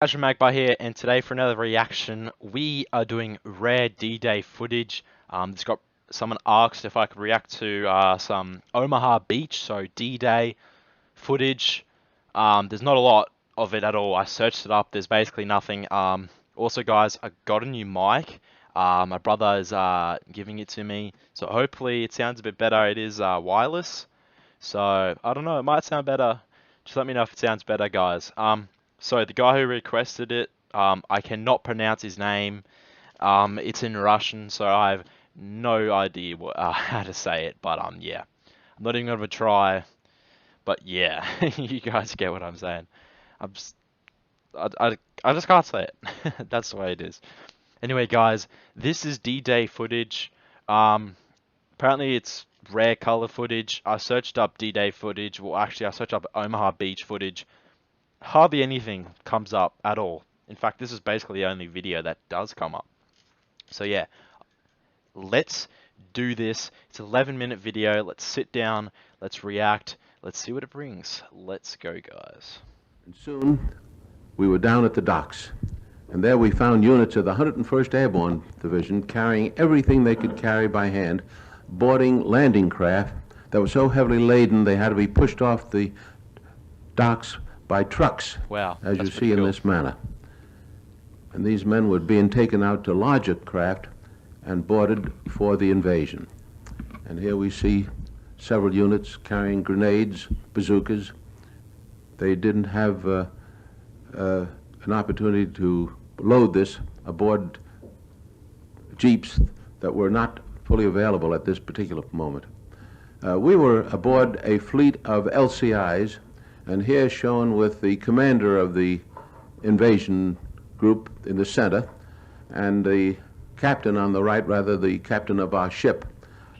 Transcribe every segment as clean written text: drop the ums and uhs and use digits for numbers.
Azure Magpie here, and today for another reaction, we are doing rare D-Day footage. This got someone asked if I could react to some Omaha Beach, so D-Day footage. There's not a lot of it at all. I searched it up. There's basically nothing. Also, guys, I got a new mic. My brother is giving it to me, so hopefully it sounds a bit better. It is wireless, so I don't know. It might sound better. Just let me know if it sounds better, guys. So the guy who requested it, I cannot pronounce his name. It's in Russian, so I have no idea how to say it. But yeah, I'm not even gonna try. But yeah, you guys get what I'm saying. I'm just, I just can't say it. That's the way it is. Anyway, guys, this is D-Day footage. Apparently it's rare color footage. I searched up D-Day footage. Well, actually, I searched up Omaha Beach footage. Hardly anything comes up at all. In fact, this is basically the only video that does come up. So yeah, let's do this. It's an 11-minute video. Let's sit down, let's react, let's see what it brings. Let's go, guys. And soon we were down at the docks, and there we found units of the 101st Airborne Division carrying everything they could carry by hand, boarding landing craft that were so heavily laden they had to be pushed off the docks by trucks, Wow, as you that's see pretty in cool. this manner. And these men were being taken out to larger craft and boarded for the invasion. And here we see several units carrying grenades, bazookas. They didn't have an opportunity to load this aboard jeeps that were not fully available at this particular moment. We were aboard a fleet of LCIs, and here shown with the commander of the invasion group in the center, and the captain on the right, rather the captain of our ship,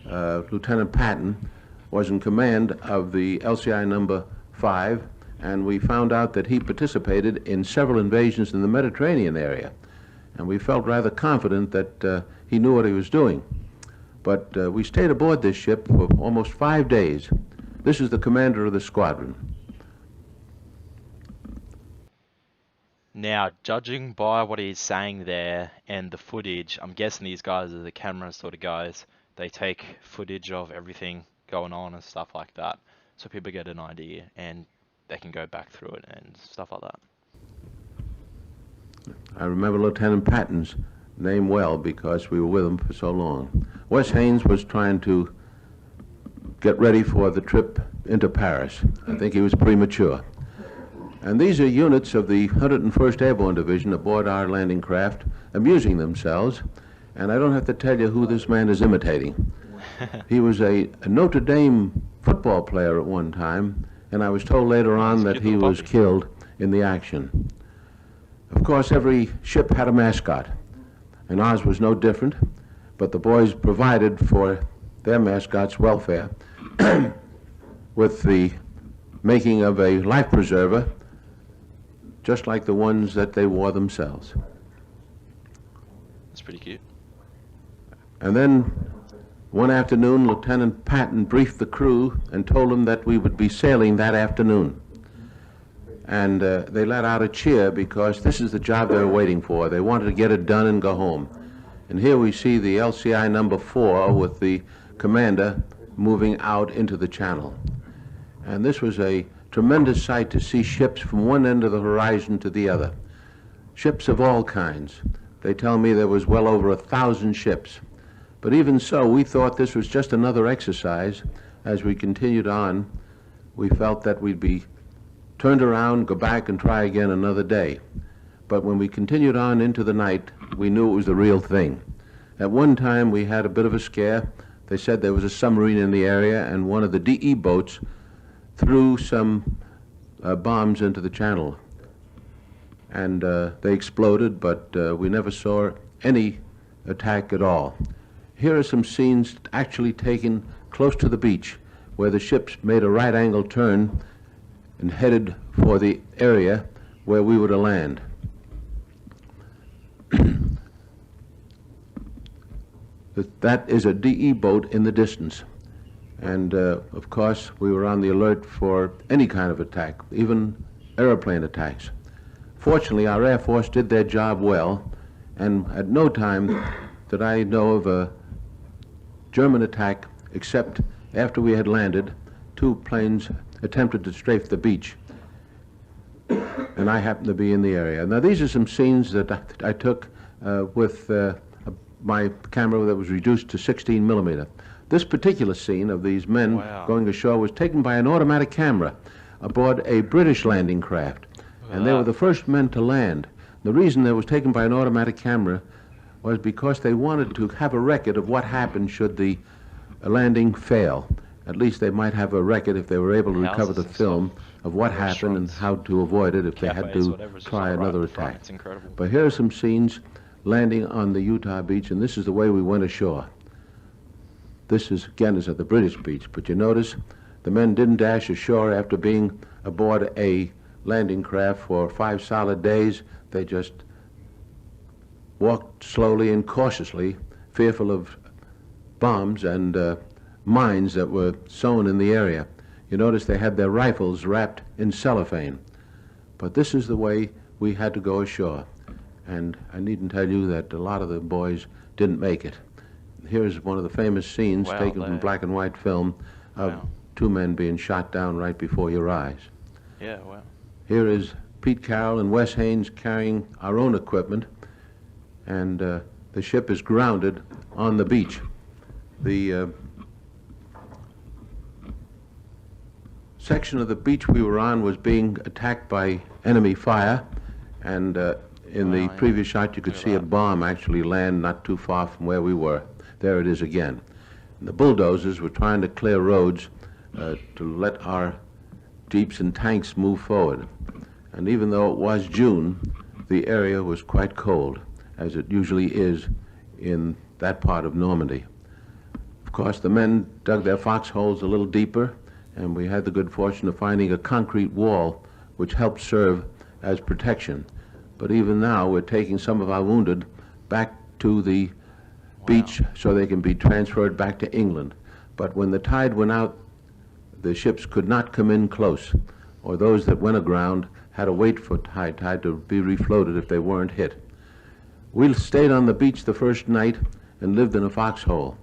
Lieutenant Patton, was in command of the LCI number 5, and we found out that he participated in several invasions in the Mediterranean area, and we felt rather confident that he knew what he was doing. But we stayed aboard this ship for almost 5 days. This is the commander of the squadron. Now, judging by what he's saying there and the footage, I'm guessing these guys are the camera sort of guys. They take footage of everything going on and stuff like that, so people get an idea and they can go back through it and stuff like that. I remember Lieutenant Patton's name well because we were with him for so long. Wes Haynes was trying to get ready for the trip into Paris. I think he was premature. And these are units of the 101st Airborne Division aboard our landing craft, amusing themselves. And I don't have to tell you who this man is imitating. He was a Notre Dame football player at one time, and I was told later on that he was killed in the action. Of course, every ship had a mascot, and ours was no different, but the boys provided for their mascot's welfare with the making of a life preserver, just like the ones that they wore themselves. That's pretty cute. And then one afternoon, Lieutenant Patton briefed the crew and told them that we would be sailing that afternoon. And they let out a cheer because this is the job they were waiting for. They wanted to get it done and go home. And here we see the LCI number 4 with the commander moving out into the channel. And this was a tremendous sight to see ships from one end of the horizon to the other. Ships of all kinds. They tell me there was well over 1,000 ships. But even so, we thought this was just another exercise. As we continued on, we felt that we'd be turned around, go back and try again another day. But when we continued on into the night, we knew it was the real thing. At one time, we had a bit of a scare. They said there was a submarine in the area, and one of the DE boats threw some bombs into the channel. And they exploded, but we never saw any attack at all. Here are some scenes actually taken close to the beach, where the ships made a right-angle turn and headed for the area where we were to land. That is a DE boat in the distance. And of course, we were on the alert for any kind of attack, even airplane attacks. Fortunately, our Air Force did their job well, and at no time did I know of a German attack except after we had landed. Two planes attempted to strafe the beach, and I happened to be in the area. Now, these are some scenes that I took with my camera that was reduced to 16 millimeter. This particular scene of these men Wow. going ashore was taken by an automatic camera aboard a British landing craft, and they were the first men to land. The reason it was taken by an automatic camera was because they wanted to have a record of what happened should the landing fail. At least they might have a record if they were able to recover the film of what happened and how to avoid it if they had to try another attack. It's incredible. But here are some scenes landing on the Utah beach, and this is the way we went ashore. This is, again, is at the British beach, but you notice the men didn't dash ashore after being aboard a landing craft for 5 solid days. They just walked slowly and cautiously, fearful of bombs and mines that were sown in the area. You notice they had their rifles wrapped in cellophane. But this is the way we had to go ashore. And I needn't tell you that a lot of the boys didn't make it. Here's one of the famous scenes taken from black and white film of 2 men being shot down right before your eyes. Yeah, wow. Here is Pete Carroll and Wes Haynes carrying our own equipment, and the ship is grounded on the beach. The section of the beach we were on was being attacked by enemy fire, and in the previous shot you could see a bomb actually land not too far from where we were. There it is again. And the bulldozers were trying to clear roads to let our jeeps and tanks move forward. And even though it was June, the area was quite cold, as it usually is in that part of Normandy. Of course, the men dug their foxholes a little deeper, and we had the good fortune of finding a concrete wall which helped serve as protection. But even now, we're taking some of our wounded back to the beach so they can be transferred back to England. But when the tide went out, the ships could not come in close, or those that went aground had to wait for high tide to be refloated if they weren't hit. We stayed on the beach the first night and lived in a foxhole,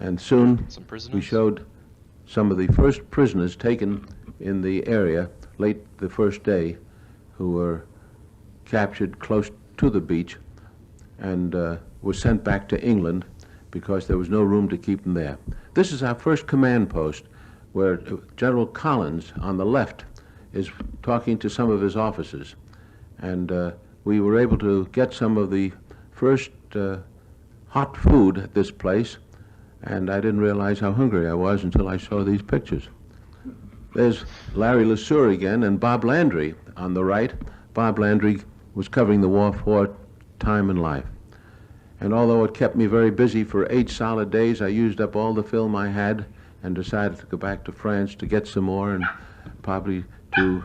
and soon we showed some of the first prisoners taken in the area late the first day, who were captured close to the beach and were sent back to England because there was no room to keep them there. This is our first command post, where General Collins on the left is talking to some of his officers, and we were able to get some of the first hot food at this place, and I didn't realize how hungry I was until I saw these pictures. There's Larry LeSueur again, and Bob Landry on the right. Bob Landry was covering the war for Time and Life. And although it kept me very busy for 8 solid days, I used up all the film I had and decided to go back to France to get some more and probably to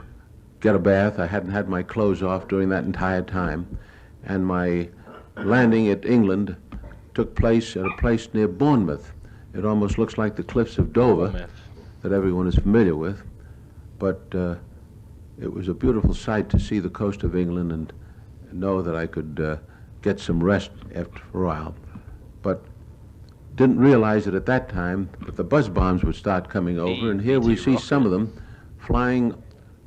get a bath. I hadn't had my clothes off during that entire time. And my landing at England took place at a place near Bournemouth. It almost looks like the cliffs of Dover that everyone is familiar with. But it was a beautiful sight to see the coast of England and know that I could get some rest after a while. But didn't realize it at that time that the buzz bombs would start coming over, and here we see some of them flying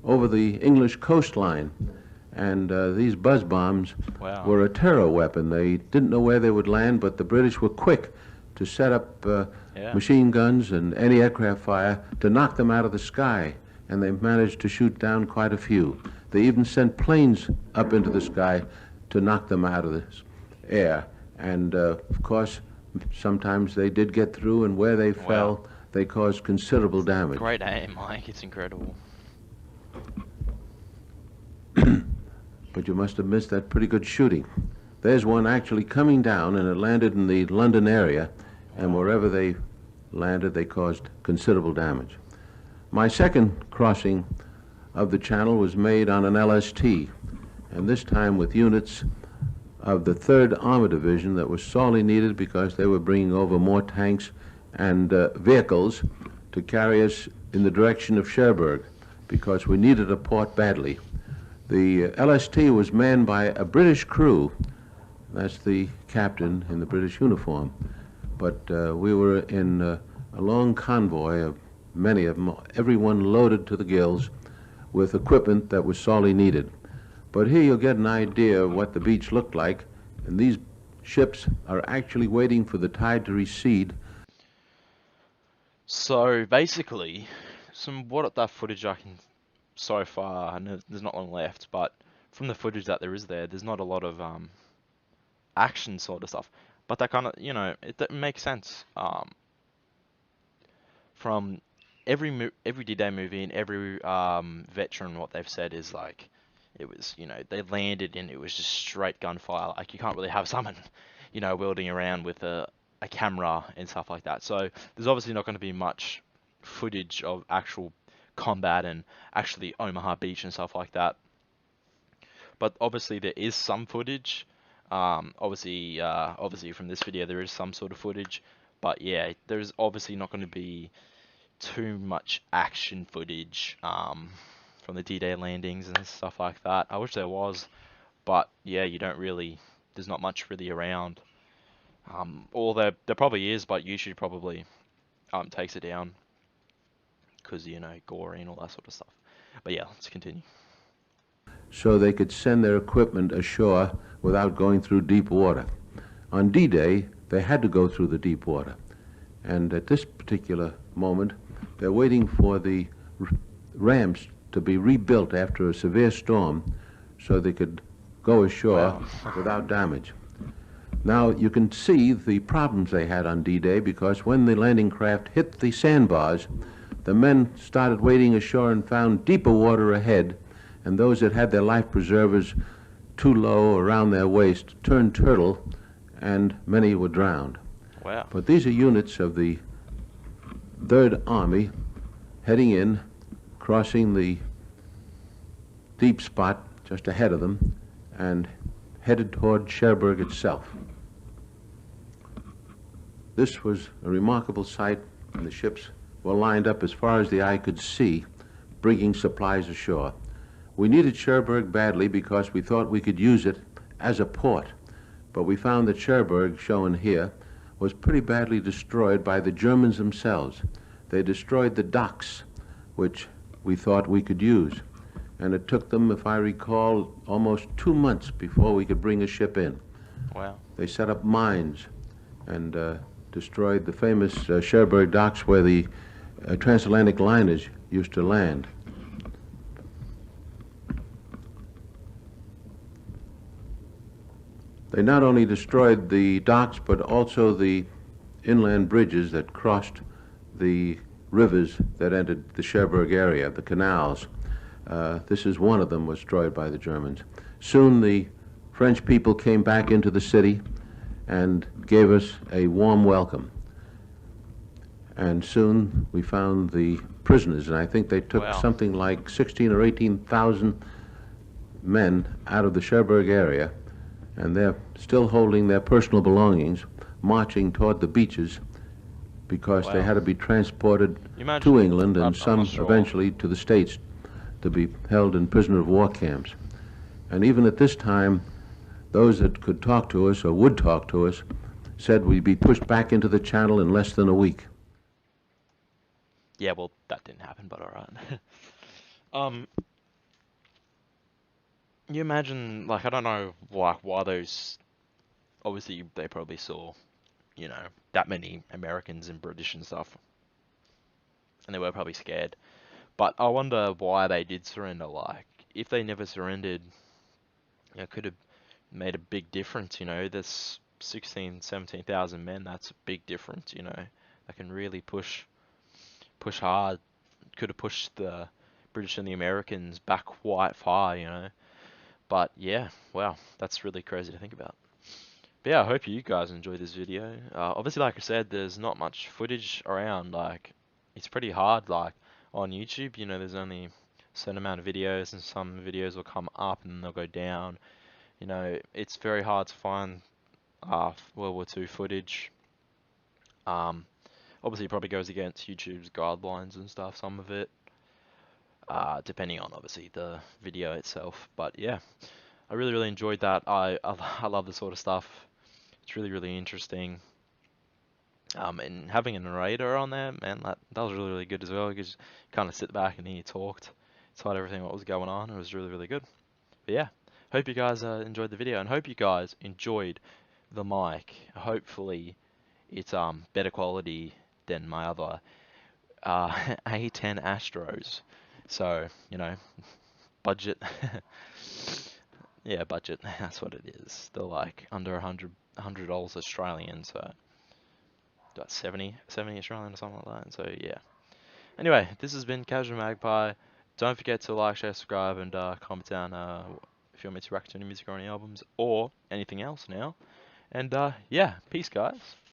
over the English coastline. And these buzz bombs were a terror weapon. They didn't know where they would land, but the British were quick to set up machine guns and anti-aircraft fire to knock them out of the sky, and they managed to shoot down quite a few. They even sent planes up into the sky to knock them out of the air. And of course, sometimes they did get through, and where they fell, they caused considerable damage. Great aim, Mike. It's incredible. But you must have missed that pretty good shooting. There's one actually coming down, and it landed in the London area, and wherever they landed, they caused considerable damage. My second crossing of the Channel was made on an LST, and this time with units of the 3rd Armored Division that was sorely needed because they were bringing over more tanks and vehicles to carry us in the direction of Cherbourg, because we needed a port badly. The LST was manned by a British crew. That's the captain in the British uniform. But we were in a long convoy of many of them, everyone loaded to the gills with equipment that was sorely needed. But here you'll get an idea of what the beach looked like, and these ships are actually waiting for the tide to recede. So basically, some what that footage I can so far, and there's not long left, but from the footage that there is there, there's not a lot of action sort of stuff. But that kind of, it makes sense. From every D-Day movie and every veteran, what they've said is like, it was, they landed and it was just straight gunfire. Like you can't really have someone, wielding around with a camera and stuff like that. So there's obviously not going to be much footage of actual combat and actually Omaha Beach and stuff like that. But obviously there is some footage. Obviously from this video there is some sort of footage. But yeah, there's obviously not going to be too much action footage from the D-Day landings and stuff like that. I wish there was, but yeah, there's not much really around. Or there probably is, but YouTube probably takes it down because gory and all that sort of stuff. But yeah, let's continue. So they could send their equipment ashore without going through deep water. On D-Day, they had to go through the deep water. And at this particular moment, they're waiting for the ramps to be rebuilt after a severe storm so they could go ashore without damage. Now, you can see the problems they had on D-Day because when the landing craft hit the sandbars, the men started wading ashore and found deeper water ahead, and those that had their life preservers too low around their waist turned turtle, and many were drowned. Wow. But these are units of the Third Army heading in, crossing the deep spot just ahead of them, and headed toward Cherbourg itself. This was a remarkable sight, and the ships were lined up as far as the eye could see, bringing supplies ashore. We needed Cherbourg badly because we thought we could use it as a port, but we found that Cherbourg, shown here, was pretty badly destroyed by the Germans themselves. They destroyed the docks, which we thought we could use, and it took them, if I recall, almost 2 months before we could bring a ship in. Wow. They set up mines and destroyed the famous Cherbourg docks where the transatlantic liners used to land. They not only destroyed the docks, but also the inland bridges that crossed the rivers that entered the Cherbourg area, the canals. This is one of them was destroyed by the Germans. Soon the French people came back into the city and gave us a warm welcome. And soon we found the prisoners, and I think they took something like 16 or 18,000 men out of the Cherbourg area, and they're still holding their personal belongings, marching toward the beaches because they had to be transported to England and some eventually to the States to be held in prisoner of war camps. And even at this time, those that could talk to us or would talk to us said we'd be pushed back into the channel in less than a week. Yeah, well, that didn't happen, but alright. You imagine, like, I don't know, like, why those, obviously they probably saw, that many Americans and British and stuff, and they were probably scared, but I wonder why they did surrender. Like, if they never surrendered, it could have made a big difference, there's 17,000 men, that's a big difference, that can really push hard, could have pushed the British and the Americans back quite far, But yeah, wow, that's really crazy to think about. But yeah, I hope you guys enjoyed this video. Obviously, like I said, there's not much footage around. Like, it's pretty hard. Like on YouTube, there's only a certain amount of videos, and some videos will come up and they'll go down. It's very hard to find World War II footage. Obviously, it probably goes against YouTube's guidelines and stuff. Some of it. depending on obviously the video itself. But yeah, I really really enjoyed that. I love this sort of stuff. It's really really interesting. And having a narrator on there, man, that was really really good as well. Because you kind of sit back and he talked, told everything what was going on. It was really really good. But yeah, hope you guys enjoyed the video and hope you guys enjoyed the mic. Hopefully it's better quality than my other A10 Astros. So, you know, budget. Yeah, budget. That's what it is. They're like under $100 Australian, so about 70 Australian or something like that. So yeah. Anyway, this has been Casual Magpie. Don't forget to like, share, subscribe, and comment down if you want me to react to any music or any albums or anything else now. And yeah, peace, guys.